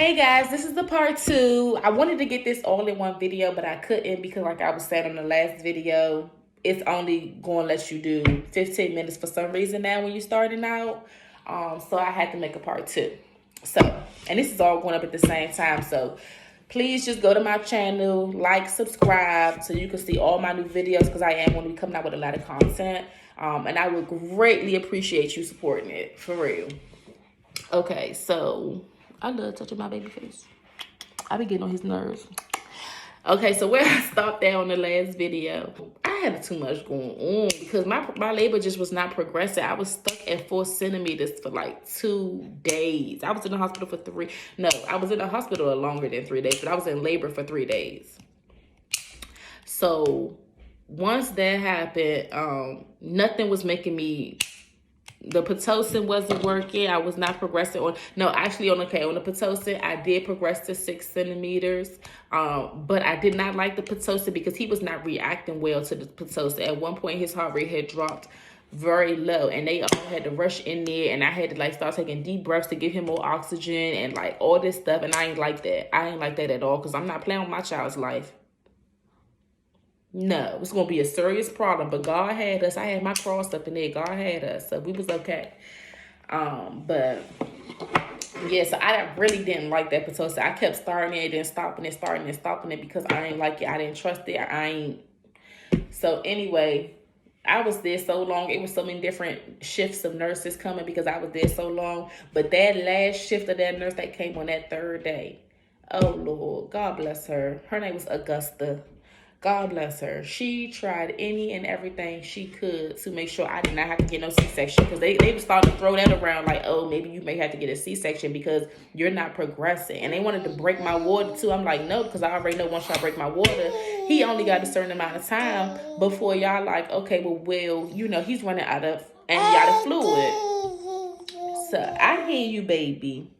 Hey guys, this is the part 2. I wanted to get this all in one video, but I couldn't because like I was saying on the last video, it's only going to let you do 15 minutes for some reason now when you're starting out. So I had to make a part 2. So, and this is all going up at the same time. So please just go to my channel, like, subscribe so you can see all my new videos because I am going to be coming out with a lot of content. And I would greatly appreciate you supporting it, for real. Okay, so I love touching my baby face. I be getting on his nerves. Okay, so where I stopped at on the last video, I had too much going on because my labor just was not progressing. I was stuck at 4 centimeters for like 2 days. I was in the hospital for I was in the hospital longer than 3 days, but I was in labor for 3 days. So once that happened, nothing was making me. The Pitocin wasn't working. I was not progressing on the Pitocin, I did progress to 6 centimeters. But I did not like the Pitocin because he was not reacting well to the Pitocin. At one point, his heart rate had dropped very low, and they all had to rush in there, and I had to like start taking deep breaths to give him more oxygen and like all this stuff. And I ain't like that. I ain't like that at all because I'm not playing with my child's life. No, it's going to be a serious problem, but God had us. I had my cross up in there. God had us, so we was okay. But yeah, so I really didn't like that Pitocin. I kept starting it and stopping it, starting and stopping it because I didn't like it. I didn't trust it. So anyway, I was there so long. It was so many different shifts of nurses coming because I was there so long. But that last shift of that nurse that came on that 3rd day, oh Lord, God bless her. Her name was Augusta. God bless her. She tried any and everything she could to make sure I did not have to get no C-section because they were starting to throw that around like, oh, maybe you may have to get a C-section because you're not progressing. And they wanted to break my water too. I'm like, no, because I already know once y'all break my water, he only got a certain amount of time before y'all like, okay, he's running out of amniotic fluid. So I hear you, baby.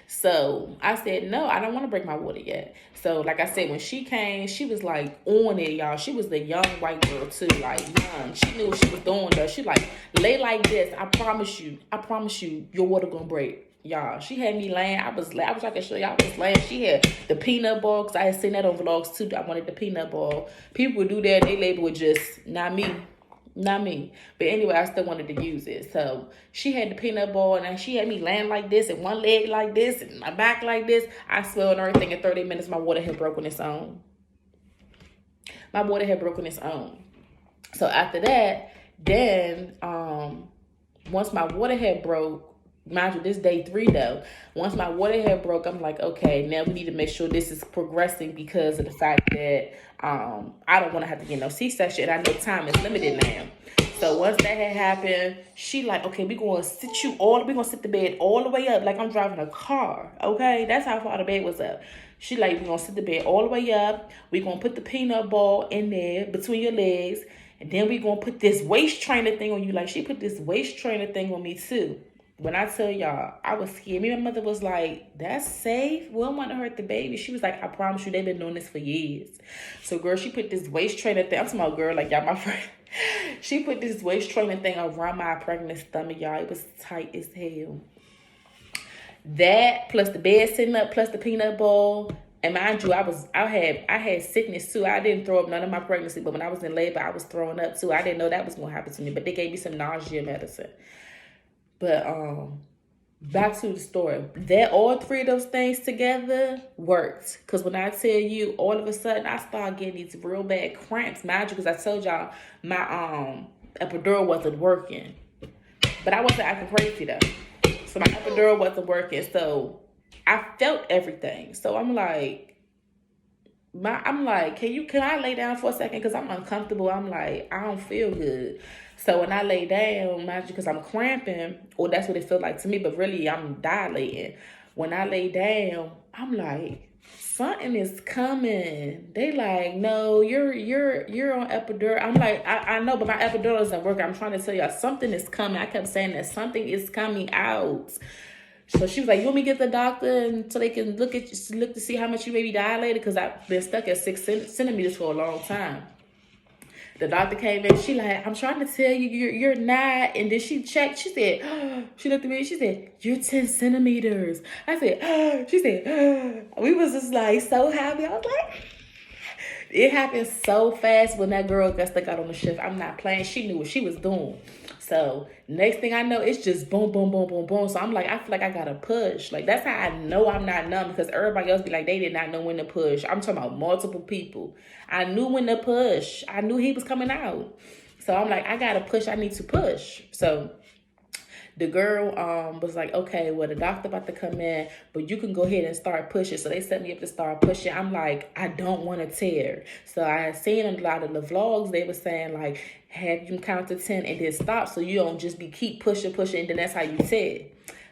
So I said, no, I don't want to break my water yet. So like I said, when she came, she was like on it, y'all. She was the young white girl too, like young. She knew what she was doing though. She like, lay like this. I promise you, your water gonna break. Y'all, she had me laying. I was like, I can show y'all. I was laying. She had the peanut ball, because I had seen that on vlogs too. I wanted the peanut ball. People would do that. They label with just, not me. Not me. But anyway, I still wanted to use it. So she had the peanut ball and she had me laying like this and one leg like this and my back like this. I smelled everything. In 30 minutes, my water had broken its own. My water had broken its own. So after that, then once my water had broke, mind you, this day 3 though. Once my water had broke, I'm like, okay, now we need to make sure this is progressing because of the fact that I don't want to have to get no C-section. And I know time is limited now. So once that had happened, she like, okay, we're going to sit the bed all the way up like I'm driving a car. Okay, that's how far the bed was up. She like, we're going to sit the bed all the way up. We're going to put the peanut ball in there between your legs. And then we're going to put this waist trainer thing on you. Like she put this waist trainer thing on me too. When I tell y'all, I was scared. Me and my mother was like, that's safe? We don't want to hurt the baby. She was like, I promise you, they've been doing this for years. So, girl, she put this waist trainer thing. I'm talking about, girl, like, y'all, my friend. She put this waist trainer thing around my pregnant stomach, y'all. It was tight as hell. That, plus the bed sitting up, plus the peanut ball. And mind you, I had sickness too. I didn't throw up none of my pregnancy, but when I was in labor, I was throwing up too. I didn't know that was going to happen to me, but they gave me some nausea medicine. But back to the story. That all 3 of those things together worked. Because when I tell you, all of a sudden, I started getting these real bad cramps. Mind you, because I told y'all my epidural wasn't working. But I wasn't acting crazy though. So my epidural wasn't working. So I felt everything. So I'm like, can I lay down for a second? Because I'm uncomfortable. I'm like, I don't feel good. So when I lay down, mind you, because I'm cramping, or that's what it felt like to me, but really I'm dilating. When I lay down, I'm like, something is coming. They like, no, you're on epidural. I'm like, I know, but my epidural isn't working. I'm trying to tell y'all, something is coming. I kept saying that something is coming out. So she was like, you want me to get the doctor so they can look to see how much you may be dilated? Because I've been stuck at 6 centimeters for a long time. The doctor came in. She like, I'm trying to tell you, you're not. And then she checked. She said, she looked at me. She said, you're 10 centimeters. I said, she said, we was just like so happy. I was like, it happened so fast when that girl got stuck out on the shift. I'm not playing. She knew what she was doing. So next thing I know, it's just boom, boom, boom, boom, boom. So I'm like, I feel like I gotta push. Like that's how I know I'm not numb, because everybody else be like, they did not know when to push. I'm talking about multiple people. I knew when to push. I knew he was coming out. So I'm like, I gotta push. I need to push. So the girl was like, okay, well, the doctor about to come in, but you can go ahead and start pushing. So they set me up to start pushing. I'm like, I don't want to tear. So I had seen a lot of the vlogs. They were saying, like, have you count to 10 and then stop, so you don't just keep pushing, and then that's how you tear.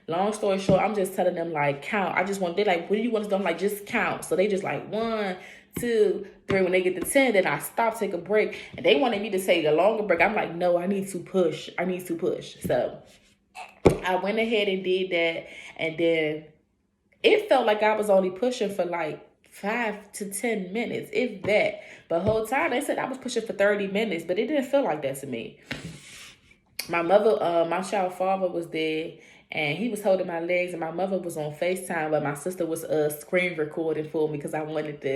Long story short, I'm just telling them, like, count. They're like, what do you want to do? I'm like, just count. So they just like 1, 2, 3. When they get to 10, then I stop, take a break. And they wanted me to take a longer break. I'm like, no, I need to push. So I went ahead and did that, and then it felt like I was only pushing for like 5 to 10 minutes, if that. But the whole time they said I was pushing for 30 minutes, but it didn't feel like that to me. My mother, my child father was there, and he was holding my legs, and my mother was on FaceTime, but my sister was screen recording for me because I wanted to,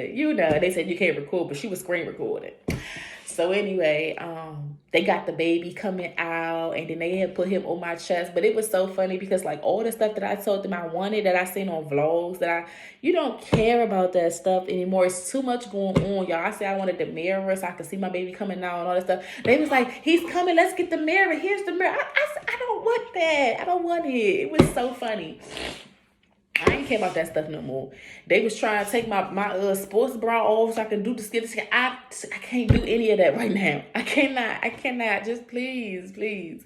they said you can't record, but she was screen recording. So anyway, they got the baby coming out, and then they had put him on my chest. But it was so funny because like all the stuff that I told them I wanted, that I seen on vlogs, you don't care about that stuff anymore. It's too much going on, y'all. I said I wanted the mirror so I could see my baby coming out and all that stuff. They was like, he's coming, let's get the mirror. Here's the mirror. I said, I don't want that. I don't want it. It was so funny. I ain't care about that stuff no more. They was trying to take my sports bra off so I can do the skin. I can't do any of that right now. I cannot. Just please.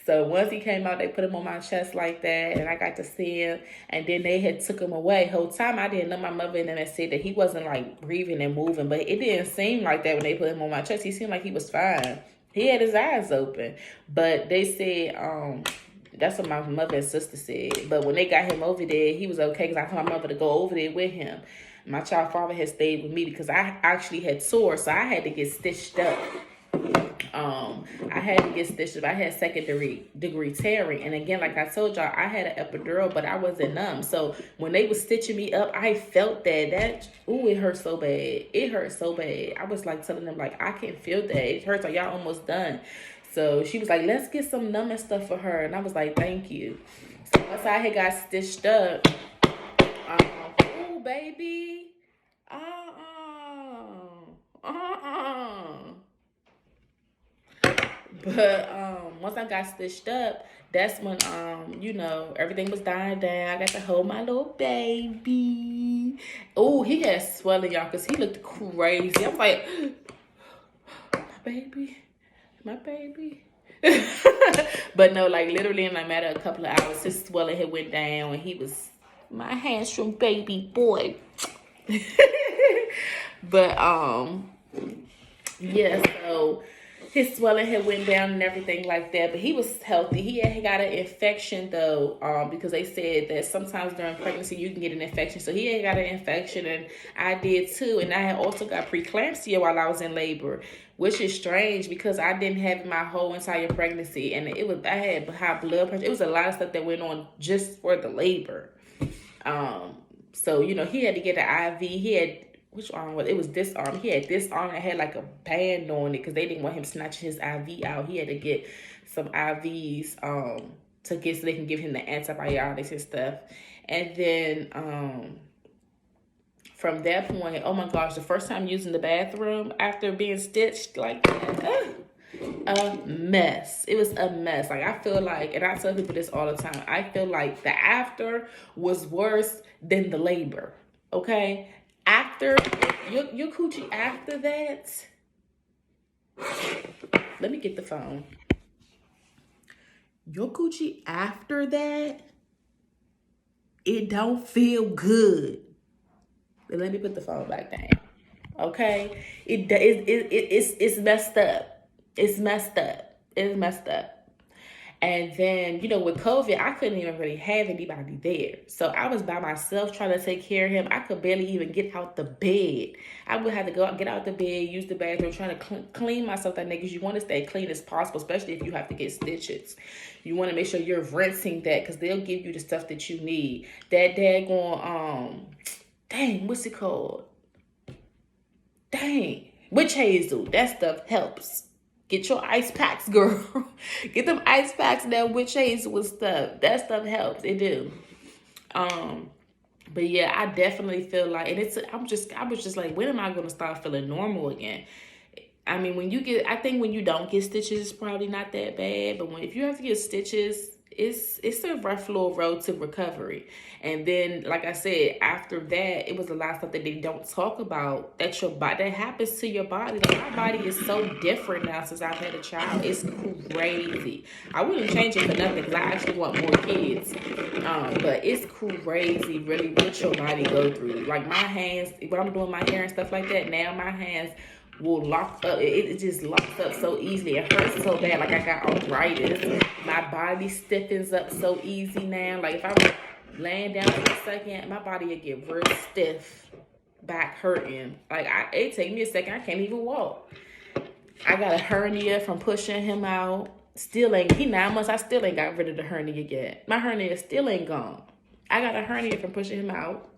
So once he came out, they put him on my chest like that, and I got to see him. And then they had took him away. Whole time I didn't know, my mother and them had said that he wasn't like breathing and moving, but it didn't seem like that when they put him on my chest. He seemed like he was fine. He had his eyes open, but they said that's what my mother and sister said. But when they got him over there, he was okay, because I told my mother to go over there with him. My child father had stayed with me because I actually had sore, so I had to get stitched up. I had second-degree tearing. And again, like I told y'all, I had an epidural, but I wasn't numb. So when they was stitching me up, I felt that. It hurt so bad. It hurt so bad. I was like telling them, like, I can't feel that. It hurts, like, y'all almost done. So she was like, let's get some numbing stuff for her. And I was like, thank you. So once I had got stitched up, oh, baby. But once I got stitched up, that's when, everything was dying down. I got to hold my little baby. Oh, he had swelling, y'all, because he looked crazy. I was like, my baby. But no, like literally in a matter of a couple of hours, his swelling had went down, and he was my handsome baby boy. But so his swelling had went down and everything like that, but he was healthy. He had got an infection though, because they said that sometimes during pregnancy you can get an infection. So he had got an infection, and I did too. And I had also got preeclampsia while I was in labor, which is strange because I didn't have it my whole entire pregnancy, and I had high blood pressure. It was a lot of stuff that went on just for the labor. So he had to get an IV. He had, which arm was it? Was this arm. He had this arm that had like a band on it because they didn't want him snatching his IV out. He had to get some IVs to get so they can give him the antibiotics and stuff. And then from that point, oh my gosh, the first time using the bathroom after being stitched like that, a mess. It was a mess. Like I feel like, and I tell people this all the time, I feel like the after was worse than the labor. Okay? After your coochie after that, let me get the phone. Your coochie after that, it don't feel good. But let me put the phone back down. Okay? It's messed up. It's messed up. And then, you know, with COVID, I couldn't even really have anybody there. So I was by myself trying to take care of him. I could barely even get out the bed. I would have to go out, get out the bed, use the bathroom, trying to clean myself that day, because you want to stay clean as possible, especially if you have to get stitches. You want to make sure you're rinsing that, because they'll give you the stuff that you need. That daggone, dang, what's it called? Dang, witch hazel. That stuff helps. Get your ice packs, girl. Get them ice packs, that witch hazel with stuff. That stuff helps. It do. But yeah, I definitely feel like, and I was just like, when am I going to start feeling normal again? I mean, I think when you don't get stitches, it's probably not that bad. But if you have to get stitches, it's a rough little road to recovery. And then, like I said, after that, it was a lot of stuff that they don't talk about that happens to your body. Like, my body is so different now since I've had a child. It's crazy. I wouldn't change it for nothing, because I actually want more kids. But it's crazy, really, what your body go through. Like, my hands, when I'm doing my hair and stuff like that, now my hands will lock up. It just locks up so easily. It hurts so bad, like I got arthritis. My body stiffens up so easy now. Like, if I'm laying down for a second, my body will get real stiff, back hurting. Like, it take me a second, I can't even walk. I got a hernia from pushing him out. He 9 months, I still ain't got rid of the hernia yet. My hernia still ain't gone. I got a hernia from pushing him out.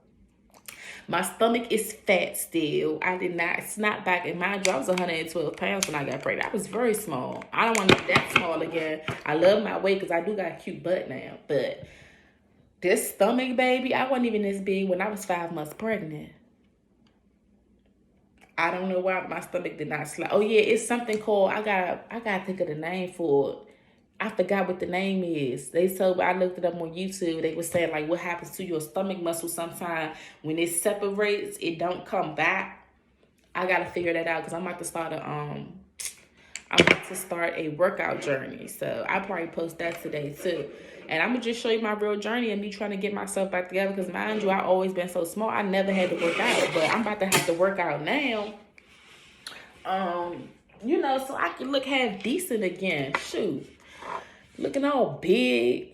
My stomach is fat still. I did not snap back. And mind you, I was 112 pounds when I got pregnant. I was very small. I don't want to be that small again. I love my weight, because I do got a cute butt now. But this stomach, baby, I wasn't even this big when I was 5 months pregnant. I don't know why my stomach did not slide. Oh yeah, it's something called, I gotta think of the name for it. I forgot what the name is. I looked it up on YouTube. They were saying, like, what happens to your stomach muscle sometimes when it separates, it don't come back. I gotta figure that out, because I'm about to start a workout journey. So I'll probably post that today too. And I'm gonna just show you my real journey and me trying to get myself back together, because mind you, I've always been so small. I never had to work out, but I'm about to have to work out now. You know, so I can look half decent again. Shoot. Looking all big.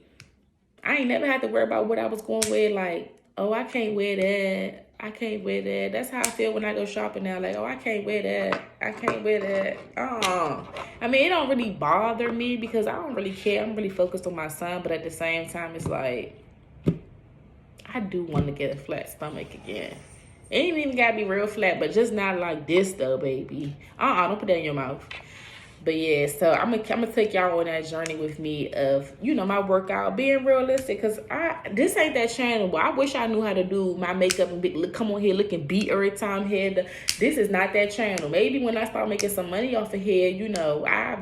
I ain't never had to worry about what I was going to wear. Like, oh, I can't wear that. I can't wear that. That's how I feel when I go shopping now. Like, oh, I can't wear that. I can't wear that. I mean, it don't really bother me, because I don't really care. I'm really focused on my son. But at the same time, it's like, I do want to get a flat stomach again. It ain't even got to be real flat, but just not like this, though, baby. Don't put that in your mouth. But yeah, so I'm gonna take y'all on that journey with me of, you know, my workout, being realistic, because this ain't that channel. I wish I knew how to do my makeup and come on here looking beat every time here. This is not that channel. Maybe when I start making some money off of here, you know, I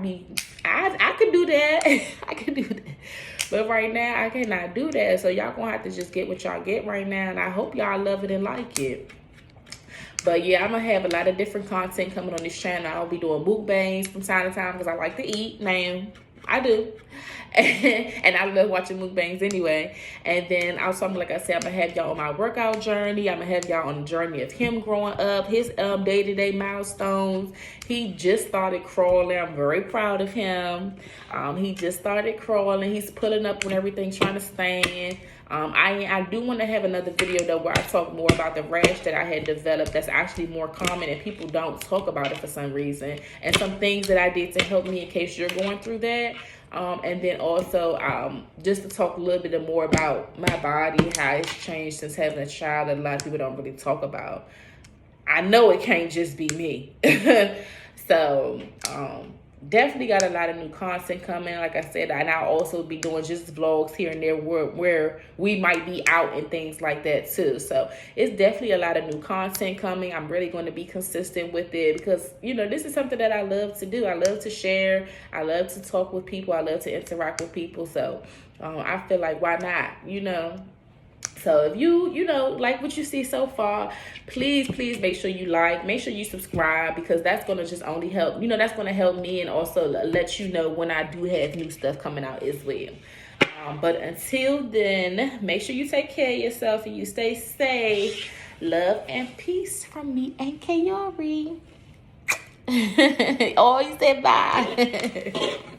could do that. I could do that. But right now, I cannot do that. So y'all gonna have to just get what y'all get right now, and I hope y'all love it and like it. But yeah, I'm going to have a lot of different content coming on this channel. I'll be doing mukbangs from time to time, because I like to eat, man. I do. And I love watching mukbangs anyway. And then also, like I said, I'm going to have y'all on my workout journey. I'm going to have y'all on the journey of him growing up, his day-to-day milestones. He just started crawling. I'm very proud of him. He just started crawling. He's pulling up when everything's trying to stand. I do want to have another video, though, where I talk more about the rash that I had developed that's actually more common, and people don't talk about it for some reason, and some things that I did to help me in case you're going through that. And then also just to talk a little bit more about my body, how it's changed since having a child that a lot of people don't really talk about. I know it can't just be me. So definitely got a lot of new content coming, like I said, and I'll also be doing just vlogs here and there where we might be out and things like that too. So it's definitely a lot of new content coming. I'm really going to be consistent with it, because, you know, this is something that I love to do. I love to share. I love to talk with people. I love to interact with people. So I feel like, why not, you know? So if you know, like what you see so far, please make sure you like, make sure you subscribe, because that's going to just only help, you know, that's going to help me, and also let you know when I do have new stuff coming out as well. But until then, make sure you take care of yourself and you stay safe. Love and peace from me and Kayori. Oh, you said bye.